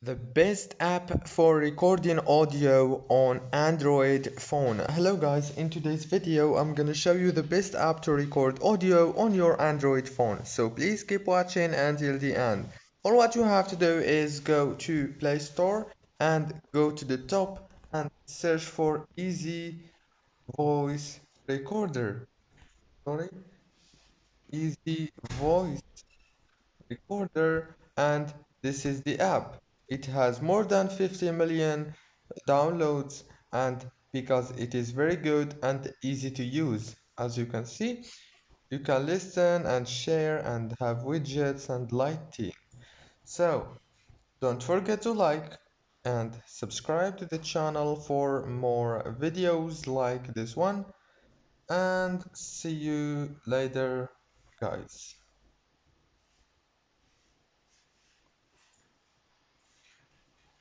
The best app for recording audio on Android phone. Hello guys, in today's video I'm gonna show you the best app to record audio on your Android phone. So please keep watching until the end. All what you have to do is go to Play Store and go to the top and search for Easy Voice Recorder. Sorry, Easy Voice Recorder, and this is the app. It has more than 50 million downloads, and because it is very good and easy to use. As you can see, you can listen and share and have widgets and lighting. So don't forget to like and subscribe to the channel for more videos like this one, and see you later guys.